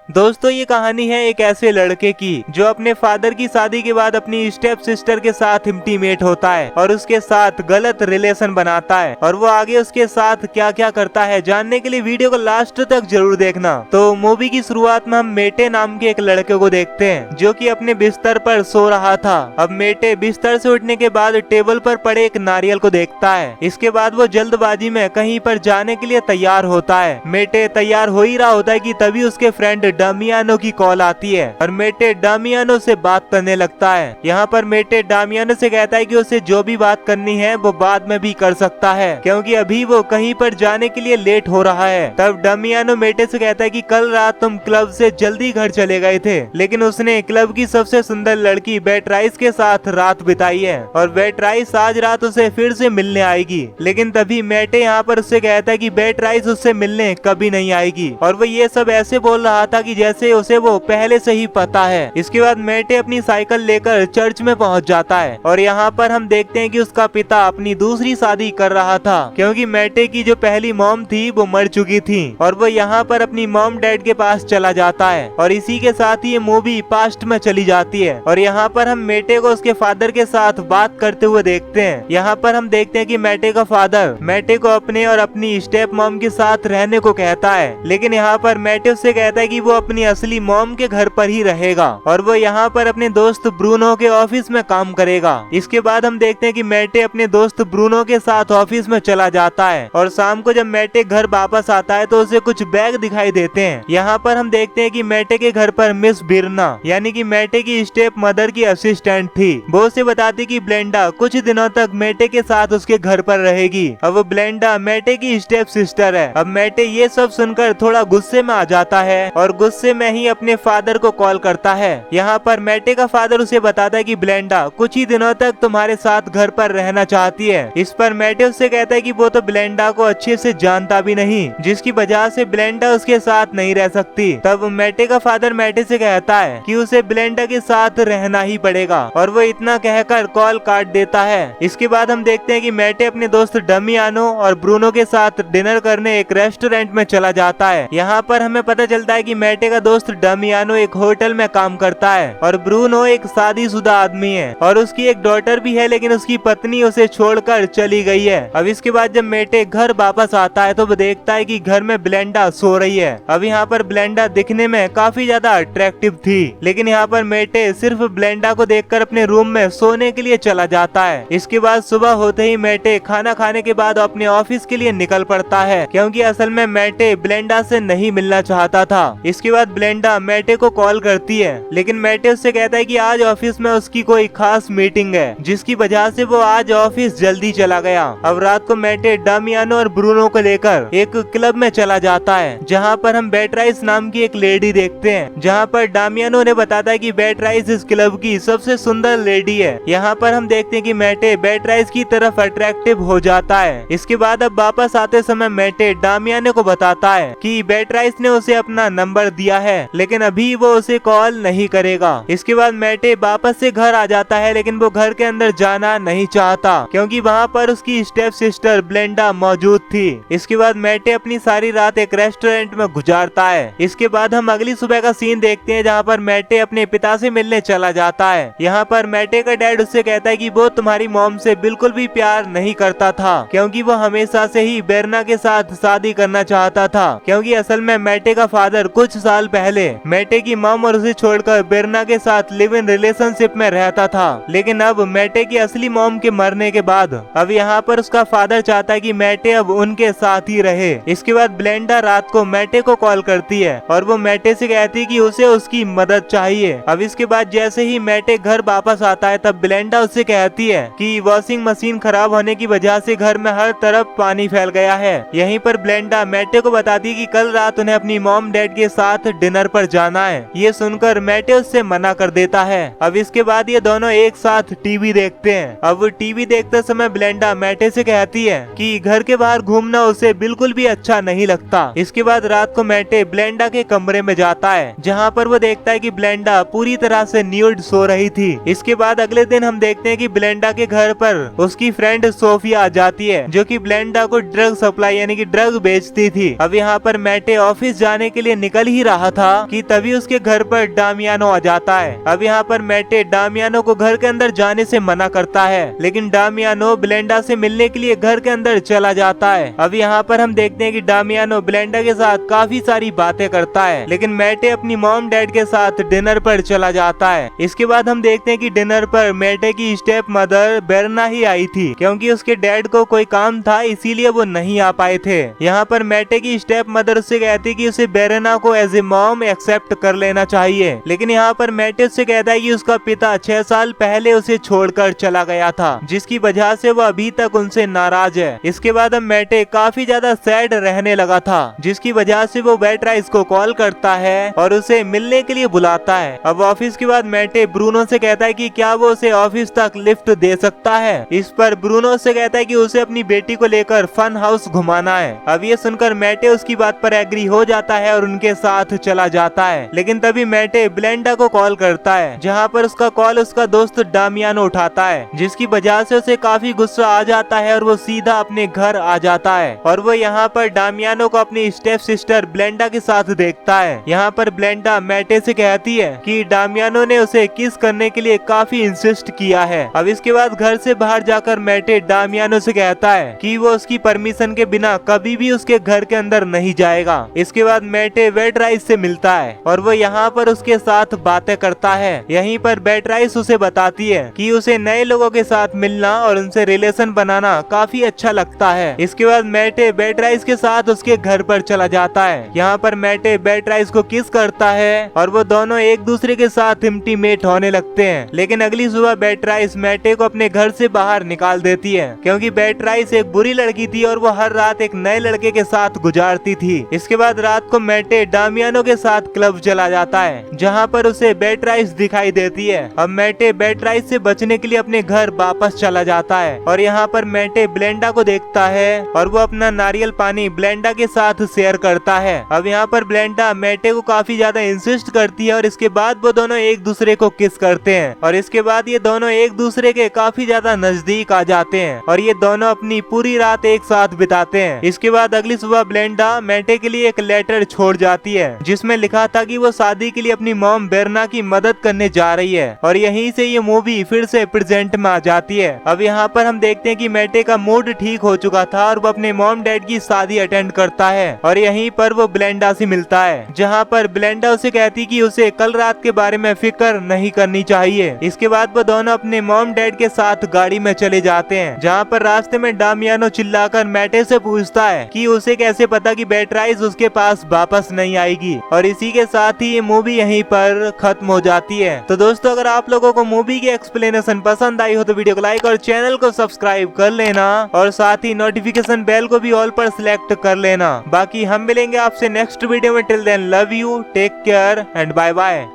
दोस्तों ये कहानी है एक ऐसे लड़के की जो अपने फादर की शादी के बाद अपनी स्टेप सिस्टर के साथ इंटीमेट होता है और उसके साथ गलत रिलेशन बनाता है और वो आगे उसके साथ क्या क्या करता है। जानने के लिए वीडियो को लास्ट तक जरूर देखना। तो मूवी की शुरुआत में हम मेटे नाम के एक लड़के को देखते हैं जो कि अपने बिस्तर पर सो रहा था। अब मेटे बिस्तर से उठने के बाद टेबल पर पड़े एक नारियल को देखता है। इसके बाद वो जल्दबाजी में कहीं पर जाने के लिए तैयार होता है। मेटे तैयार हो ही रहा होता है कि तभी उसके फ्रेंड डामियानो की कॉल आती है और मेटे डामियानो से बात करने लगता है। यहाँ पर मेटे डामियानो से कहता है कि उसे जो भी बात करनी है वो बाद में भी कर सकता है क्योंकि अभी वो कहीं पर जाने के लिए लेट हो रहा है। तब डामियानो मेटे से कहता है कि कल रात तुम क्लब से जल्दी घर चले गए थे लेकिन उसने क्लब की सबसे सुंदर लड़की बेट्राइस के साथ रात बिताई है और बेट्राइस आज रात उसे फिर से मिलने आएगी। लेकिन तभी मेटे यहाँ पर उससे कहता है कि बेट्राइस उससे मिलने कभी नहीं आएगी और वो ये सब ऐसे बोल रहा था कि जैसे उसे वो पहले से ही पता है। इसके बाद मेटे अपनी साइकिल लेकर चर्च में पहुंच जाता है और यहाँ पर हम देखते हैं कि उसका पिता अपनी दूसरी शादी कर रहा था क्योंकि मेटे की जो पहली मॉम थी वो मर चुकी थी और वो यहाँ पर अपनी मॉम डैड के पास चला जाता है और इसी के साथ ही ये मूवी पास्ट में चली जाती है और यहाँ पर हम मेटे को उसके फादर के साथ बात करते हुए देखते हैं। यहाँ पर हम देखते हैं कि मेटे का फादर मेटे को अपने और अपनी स्टेप मॉम के साथ रहने को कहता है लेकिन यहाँ पर मेटे उससे कहता है कि वो अपनी असली मॉम के घर पर ही रहेगा और वो यहाँ पर अपने दोस्त ब्रूनो के ऑफिस में काम करेगा। इसके बाद हम देखते हैं कि मेटे अपने दोस्त ब्रूनो के साथ ऑफिस में चला जाता है और शाम को जब मेटे घर वापस आता है तो उसे कुछ बैग दिखाई देते हैं। यहाँ पर हम देखते हैं कि मेटे के घर पर मिस बिरना यानी कि मेटे की स्टेप मदर की असिस्टेंट थी। वो उसे बताती कि ब्लेंडा कुछ दिनों तक मेटे के साथ उसके घर पर रहेगी। अब ब्लेंडा मेटे की स्टेप सिस्टर है। अब मेटे ये सब सुनकर थोड़ा गुस्से में आ जाता है और गुस्से में ही अपने फादर को कॉल करता है। यहाँ पर मेटे का फादर उसे बताता है कि ब्लेंडा कुछ ही दिनों तक तुम्हारे साथ घर पर रहना चाहती है। इस पर मेटे उससे कहता है कि वो तो ब्लेंडा को अच्छे से जानता भी नहीं जिसकी वजह से ब्लेंडा उसके साथ नहीं रह सकती। तब मेटे का फादर मेटे से कहता है कि उसे ब्लेंडा के साथ रहना ही पड़ेगा और वो इतना कहकर कॉल काट देता है। इसके बाद हम देखते हैं कि मेटे अपने दोस्त डामियानो और ब्रूनो के साथ डिनर करने एक रेस्टोरेंट में चला जाता है। यहाँ पर हमें पता चलता है कि मेटे का दोस्त डामियानो एक होटल में काम करता है और ब्रूनो एक शादीशुदा आदमी है और उसकी एक डॉटर भी है लेकिन उसकी पत्नी उसे छोड़कर चली गई है। अब इसके बाद जब मेटे घर वापस आता है तो वो देखता है कि घर में ब्लेंडा सो रही है। अब यहाँ पर ब्लेंडा दिखने में काफी ज्यादा अट्रैक्टिव थी लेकिन यहाँ पर मेटे सिर्फ ब्लेंडा को देखकर अपने रूम में सोने के लिए चला जाता है। इसके बाद सुबह होते ही मेटे खाना खाने के बाद अपने ऑफिस के लिए निकल पड़ता है क्योंकि असल में मेटे ब्लेंडा से नहीं मिलना चाहता था। इसके बाद ब्लेंडा मेटे को कॉल करती है लेकिन मेटे उससे कहता है कि आज ऑफिस में उसकी कोई खास मीटिंग है जिसकी वजह से वो आज ऑफिस जल्दी चला गया। अब रात को मेटे डामियानो और ब्रूनो को लेकर एक क्लब में चला जाता है जहाँ पर हम बेट्राइस नाम की एक लेडी देखते हैं। जहाँ पर डामियानो ने बताता है कि बेट्राइस इस क्लब की सबसे सुंदर लेडी है। यहाँ पर हम देखते हैं कि मेटे बेट्राइस की तरफ अट्रैक्टिव हो जाता है। इसके बाद अब वापस आते समय मेटे डामियानो को बताता है कि बेट्राइस ने उसे अपना नंबर दिया है लेकिन अभी वो उसे कॉल नहीं करेगा। इसके बाद मेटे वापस से घर आ जाता है लेकिन वो घर के अंदर जाना नहीं चाहता क्योंकि वहाँ पर उसकी स्टेप सिस्टर ब्लेंडा मौजूद थी। इसके बाद मेटे अपनी सारी रात एक रेस्टोरेंट में गुजारता है। इसके बाद हम अगली सुबह का सीन देखते हैं जहाँ पर मेटे अपने पिता से मिलने चला जाता है। यहाँ पर मेटे का डैड उससे कहता है कि वो तुम्हारी मॉम से बिल्कुल भी प्यार नहीं करता था क्योंकि वो हमेशा से ही बेरना के साथ शादी करना चाहता था क्योंकि असल में मेटे का फादर कुछ साल पहले मेटे की मॉम और उसे छोड़कर बेरना के साथ लिव इन रिलेशनशिप में रहता था। लेकिन अब मेटे की असली मॉम के मरने के बाद अब यहाँ पर उसका फादर चाहता है कि मेटे अब उनके साथ ही रहे। इसके बाद ब्लेंडा रात को मेटे को कॉल करती है और वो मेटे से कहती है कि उसे उसकी मदद चाहिए। अब इसके बाद जैसे ही मेटे घर वापस आता है तब ब्लेंडा उससे कहती है कि वॉशिंग मशीन खराब होने की वजह से घर में हर तरफ पानी फैल गया है। यहीं पर ब्लेंडा मेटे को बताती है कि कल रात उन्हें अपनी मॉम डैड के साथ डिनर पर जाना है। ये सुनकर मेटे उससे मना कर देता है। अब इसके बाद ये दोनों एक साथ टीवी देखते हैं। अब टीवी देखते समय ब्लेंडा मेटे से कहती है कि घर के बाहर घूमना उसे बिल्कुल भी अच्छा नहीं लगता। इसके बाद रात को मेटे ब्लेंडा के कमरे में जाता है जहाँ पर वो देखता है कि ब्लेंडा पूरी तरह से न्यूड सो रही थी। इसके बाद अगले दिन हम देखते हैं कि ब्लेंडा के घर पर उसकी फ्रेंड सोफिया आ जाती है जो कि ब्लेंडा को ड्रग सप्लाई यानी कि ड्रग बेचती थी। अब यहाँ पर मेटे ऑफिस जाने के लिए निकल ही रहा था कि तभी उसके घर पर डामियानो आ जाता है। अब यहाँ पर मैटे डामियानो को घर के अंदर जाने से मना करता है, लेकिन डामियानो ब्लेंडा से मिलने के लिए घर के अंदर चला जाता है। अब यहाँ पर हम देखते हैं कि डामियानो ब्लेंडा के साथ काफी सारी बातें करता है, लेकिन मैटे अपनी मॉम डैड के साथ डिनर पर चला जाता है। इसके बाद हम देखते हैं कि डिनर पर मैटे की स्टेप मदर बेरना ही आई थी, क्योंकि उसके डैड को कोई काम था इसीलिए वो नहीं आ पाए थे। यहाँ पर मैटे की स्टेप मदर उससे कहती कि उसे बेरना को एज ए मॉम एक्सेप्ट कर लेना चाहिए, लेकिन यहाँ पर मैटे उससे कहता है कि उसका पिता 6 साल पहले उसे छोड़कर चला गया था, जिसकी वजह से वो अभी तक उनसे नाराज है। इसके बाद अब मैटे काफी ज्यादा सैड रहने लगा था, जिसकी वजह से वो बेट्राइस को कॉल करता है और उसे मिलने के लिए बुलाता है। अब ऑफिस के बाद मैटे ब्रूनो से कहता है कि क्या वो उसे ऑफिस तक लिफ्ट दे सकता है। इस पर ब्रूनो से कहता है कि उसे अपनी बेटी को लेकर फन हाउस घुमाना है। अब ये सुनकर मैटे उसकी बात पर एग्री हो जाता है और उनके साथ चला जाता है, लेकिन तभी मैटे ब्लेंडा को कॉल करता है, जहाँ पर उसका कॉल उसका दोस्त डामियानो उठाता है, जिसकी वजह से उसे काफी गुस्सा आ जाता है और वो सीधा अपने घर आ जाता है। और वो यहाँ पर डामियानो को अपनी स्टेप सिस्टर ब्लेंडा के साथ देखता है। यहाँ पर ब्लेंडा मैटे से कहती है कि डामियानो ने उसे किस करने के लिए काफी इंसिस्ट किया है। अब इसके बाद घर से बाहर जाकर मैटे डामियानो से कहता है कि वो उसकी परमिशन के बिना कभी भी उसके घर के अंदर नहीं जाएगा। इसके बाद मैटे बेट्राइस से मिलता है और वो यहाँ पर उसके साथ बातें करता है। यहीं पर बेट्राइस उसे बताती है कि उसे नए लोगों के साथ मिलना और उनसे रिलेशन बनाना काफी अच्छा लगता है। इसके बाद मैटे बेट्राइस के साथ उसके घर पर चला जाता है। यहाँ पर मैटे बेट्राइस को किस करता है और वो दोनों एक दूसरे के साथ इंटीमेट होने लगते हैं, लेकिन अगली सुबह बेट्राइस मैटे को अपने घर से बाहर निकाल देती है, क्योंकि बेट्राइस एक बुरी लड़की थी और वो हर रात एक नए लड़के के साथ गुजारती थी। इसके बाद रात को मैटे डामियानो के साथ क्लब चला जाता है, जहाँ पर उसे बेट्राइस दिखाई देती है। अब मैटे बेट्राइस से बचने के लिए अपने घर वापस चला जाता है और यहाँ पर मैटे ब्लेंडा को देखता है और वो अपना नारियल पानी ब्लेंडा के साथ शेयर करता है। अब यहाँ पर ब्लेंडा मैटे को काफी ज्यादा इंसिस्ट करती है और इसके बाद वो दोनों एक दूसरे को किस करते हैं और इसके बाद ये दोनों एक दूसरे के काफी ज्यादा नजदीक आ जाते हैं और ये दोनों अपनी पूरी रात एक साथ बिताते हैं। इसके बाद अगली सुबह ब्लेंडा मैटे के लिए एक लेटर छोड़ जाती है, जिसमें लिखा था कि वो शादी के लिए अपनी मॉम बेरना की मदद करने जा रही है और यहीं से ये मूवी फिर से प्रेजेंट में आ जाती है। अब यहाँ पर हम देखते हैं कि मैटे का मूड ठीक हो चुका था और वो अपने मॉम डैड की शादी अटेंड करता है और यहीं पर वो ब्लेंडा से मिलता है, जहाँ पर ब्लेंडा उसे कहती कि उसे कल रात के बारे में फिक्र नहीं करनी चाहिए। इसके बाद वो दोनों अपने मॉम डैड के साथ गाड़ी में चले जाते हैं, जहाँ पर रास्ते में डामियानो चिल्लाकर मैटे से पूछता है कि उसे कैसे पता कि बेट्राइस उसके पास वापस नहीं आएगी। और इसी के साथ ही ये मूवी यहीं पर खत्म हो जाती है। तो दोस्तों, अगर आप लोगों को मूवी की एक्सप्लेनेशन पसंद आई हो तो वीडियो को लाइक और चैनल को सब्सक्राइब कर लेना और साथ ही नोटिफिकेशन बेल को भी ऑल पर सिलेक्ट कर लेना। बाकी हम मिलेंगे आपसे नेक्स्ट वीडियो में। Till then love you, take care and bye bye.